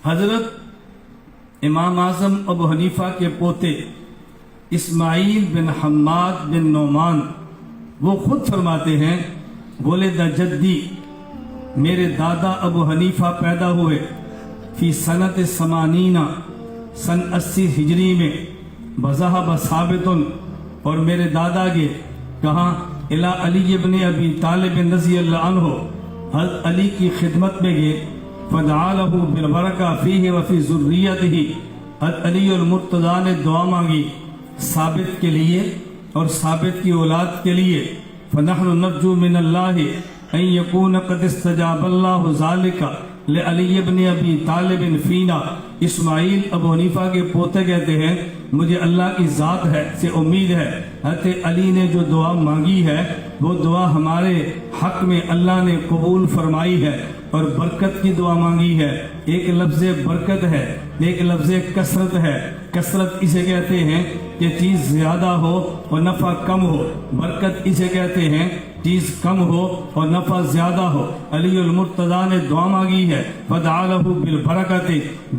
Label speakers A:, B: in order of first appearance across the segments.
A: حضرت امام اعظم ابو حنیفہ کے پوتے اسماعیل بن حماد بن نعمان وہ خود فرماتے ہیں ولد جدی، میرے دادا ابو حنیفہ پیدا ہوئے فی سنت 80 سن 80 ہجری میں، بذہب ثابت، اور میرے دادا گئے کہاں؟ الی علی ابن ابی طالب رضی اللہ عنہ، حضرت علی کی خدمت میں گئے، فدعا لہ بالبرکہ فیہ وفی ذریتہ، حضرت علی المرتضیٰ نے دعا مانگی ثابت کے لیے اور ثابت کی اولاد کے لیے، فنحن نرجو من اللہ ان یکون قد استجاب اللہ ذالک لعلی ابن ابی طالب فینا۔ اسماعیل ابو حنیفہ کے پوتے کہتے ہیں مجھے اللہ کی ذات ہے سے امید ہے حضرت علی نے جو دعا مانگی ہے وہ دعا ہمارے حق میں اللہ نے قبول فرمائی ہے، اور برکت کی دعا مانگی ہے۔ ایک لفظ برکت ہے، ایک لفظ کثرت ہے۔ کثرت اسے کہتے ہیں کہ چیز زیادہ ہو اور نفع کم ہو، برکت اسے کہتے ہیں چیز کم ہو اور نفع زیادہ ہو۔ علی المرتضیٰ نے دعا مانگی ہے، فدعا لہ بالبرکۃ،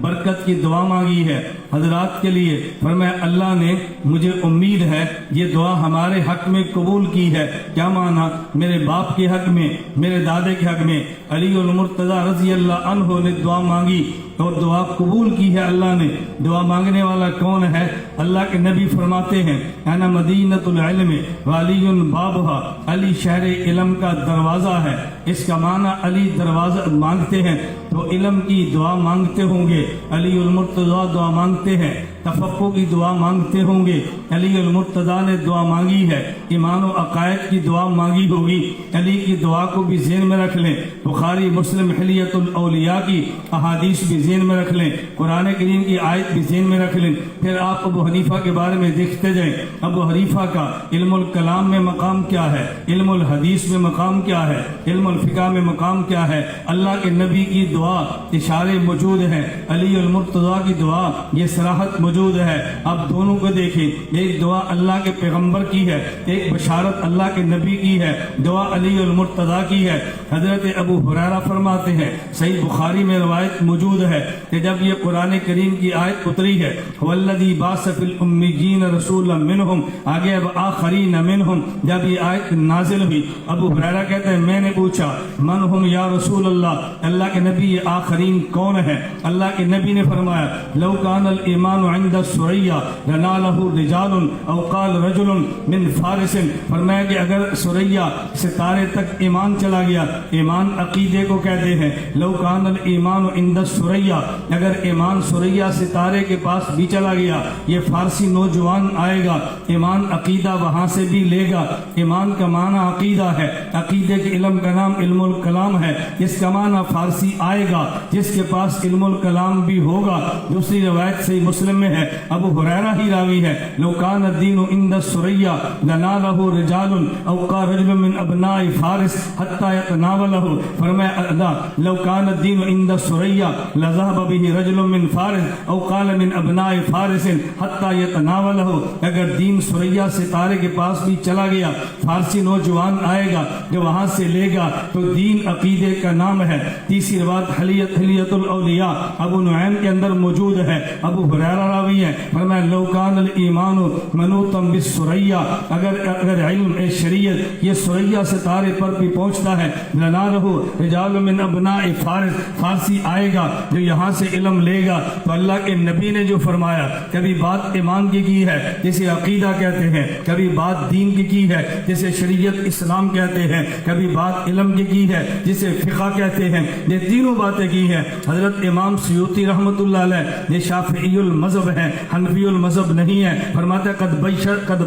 A: برکت کی دعا مانگی ہے حضرات کے لیے۔ فرمایا اللہ نے مجھے امید ہے یہ دعا ہمارے حق میں قبول کی ہے۔ کیا مانا؟ میرے باپ کے حق میں، میرے دادے کے حق میں۔ علی المرتضیٰ رضی اللہ عنہ نے دعا مانگی اور دعا قبول کی ہے اللہ نے۔ دعا مانگنے والا کون ہے؟ اللہ کے نبی فرماتے ہیں انا مدینۃ العلم وعلی بابھا، علی شہر علم کا دروازہ ہے۔ اس کا معنی علی دروازہ مانگتے ہیں تو علم کی دعا مانگتے ہوں گے۔ علی المرتضیٰ دعا مانگتے ہیں، تفقہ کی دعا مانگتے ہوں گے۔ علی المرتضیٰ نے دعا مانگی ہے، ایمان و عقائد کی دعا مانگی ہوگی۔ علی کی دعا کو بھی ذہن میں رکھ لیں، بخاری مسلم حلیۃ الاولیاء کی احادیث بھی ذہن میں رکھ لیں، قرآن کریم کی آیت بھی ذہن میں رکھ لیں۔ پھر آپ ابو حنیفہ کے بارے میں دیکھتے جائیں، ابو حنیفہ کا علم الکلام میں مقام کیا ہے، علم الحدیث میں مقام کیا ہے، علم الفقہ میں مقام کیا ہے۔ اللہ کے نبی کی دعا اشارے موجود ہیں، علی المرتضیٰ کی دعا یہ صراحت موجود ہے۔ اب دونوں کو دیکھیں، ایک دعا اللہ کے پیغمبر کی ہے، ایک بشارت اللہ کے نبی کی ہے، دعا علی المرتضیٰ کی ہے۔ حضرت ابو ہریرہ فرماتے ہیں، صحیح بخاری میں روایت موجود ہے کہ جب یہ قرآن کریم کی آیت اتری ہے والذی بعث فی الامیین رسولا منہم، آگے اب آخرین منہم، جب یہ آیت نازل ہوئی ابو ہریرہ کہتے ہیں میں نے پوچھا من ہم یا رسول اللہ، اللہ کے نبی یہ آخرین کون ہے؟ اللہ کے نبی نے فرمایا لو کان الایمان عند الثریا لنالہ رجال او قال رجل من فارس، فرمایا کہ اگر ثریا ستارے تک ایمان چلا گیا، ایمان عقیدے کو کہتے ہیں، لو کان الایمان عند الثریا، اگر ایمان ثریا ستارے کے پاس بھی چلا گیا، یہ فارسی نوجوان آئے گا، ایمان عقیدہ وہاں سے بھی لے گا۔ ایمان کا معنی عقیدہ ہے، عقیدے کے علم کا نام علم الکلام ہے، اس کا معنی فارسی آئے گا جس کے پاس علم الکلام بھی ہوگا۔ دوسری روایت صحیح مسلم میں ہے، ابو ہریرہ ہی راوی ہے، لو کان الدین عند الثریا لنالہ رجال او قال رجل من ابناء فارس حتی یتناولہ، فرمایا لو کان الدین عند الثریا لذهب به رجل من فارس او قال من ابناء فارس حتی یتناولہ، اگر دین ثریا ستارے کے پاس بھی چلا گیا، فارسی نوجوان آئے گا جو وہاں سے لے گا تو دین عقیدے کا نام ہے۔ تیسری روایت حلیۃ الاولیاء ابو نعیم کے اندر موجود ہے، ابو ہریرہ راوی ہے، فرمایا لو کان الایمان منوطا بالثریا، اگر علم شریعت یہ ثریا ستارے پر بھی پہنچتا ہے، لنالہ رجال من ابناء فارس، فارسی آئے گا جو یہاں سے علم لے گا۔ تو اللہ کے نبی نے جو فرمایا، کبھی بات ایمان کی ہے جسے عقیدہ کہتے ہیں، کبھی بات دین کی ہے جسے شریعت اسلام کہتے ہیں، کبھی بات علم کی ہے جسے فقہ کہتے ہیں، یہ تینوں باتیں کی ہیں۔ حضرت امام سیوطی رحمۃ اللہ علیہ یہ شافعی المذہب ہیں، حنفی المذہب نہیں ہے، فرماتے قد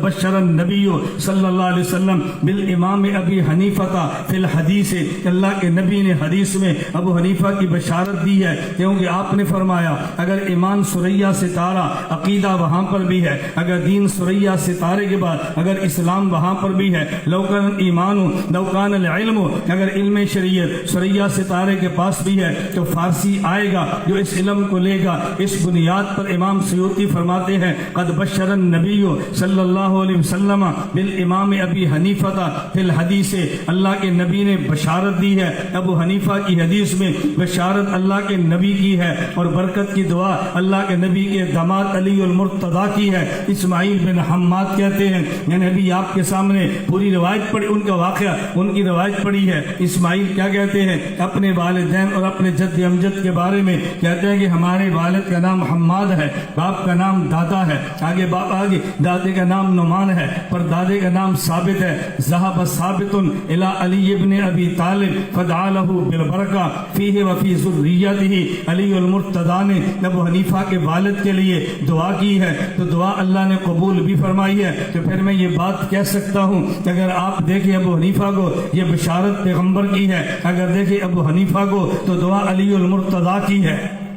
A: بشر النبی صلی اللہ علیہ وسلم بالامام ابی حنیفہ فی الحدیث، اللہ کے نبی نے حدیث میں ابو حنیفہ کی بشارت دی ہے، کیونکہ آپ نے فرمایا اگر ایمان ثریا ستارہ عقیدہ وہاں پر بھی ہے، اگر دین ثریا ستارے کے بعد اگر اسلام وہاں پر بھی ہے، لو کان العلم اگر علم شریعت سریا ستارے کے پاس بھی ہے تو فارسی آئے گا جو اس علم کو لے گا۔ اس بنیاد پر امام سیوطی فرماتے ہیں قد بشر النبی صلی اللہ علیہ وسلم بالامام ابی حنیفہ فی الحدیث، اللہ کے نبی نے بشارت دی ہے ابو حنیفہ کی حدیث میں، بشارت اللہ کے نبی کی ہے، اور برکت کی دعا اللہ کے نبی کے داماد علی المرتضیٰ کی ہے۔ اسماعیل بن حماد کہتے ہیں میں نے ابھی آپ کے سامنے پوری روایت پڑھی، ان کا واقعہ، ان کی روایت پڑھی ہے۔ اسماعیل کیا کہتے ہیں اپنے والدین اور اپنے جد امجد کے بارے میں؟ کہتے ہیں کہ ہمارے والد کا نام حماد ہے، باپ کا نام دادا ہے، آگے دادے کا نام نعمان ہے، پر دادے کا نام ثابت ہے۔ ذهب ثابت الى علی ابن ابی طالب فدعا له بالبرکہ فیہ وفی ذریتہ۔ علی المرتضیٰ نے ابو حنیفہ کے والد کے لیے دعا کی ہے تو دعا اللہ نے قبول بھی فرمائی ہے۔ تو پھر میں یہ بات کہہ سکتا ہوں کہ اگر آپ دیکھیں ابو حنیفہ کو یہ بشارت پیغمبر کی ہے، اگر دیکھیں ابو حنیفہ کو تو دعا علی المرتضیٰ کی ہے۔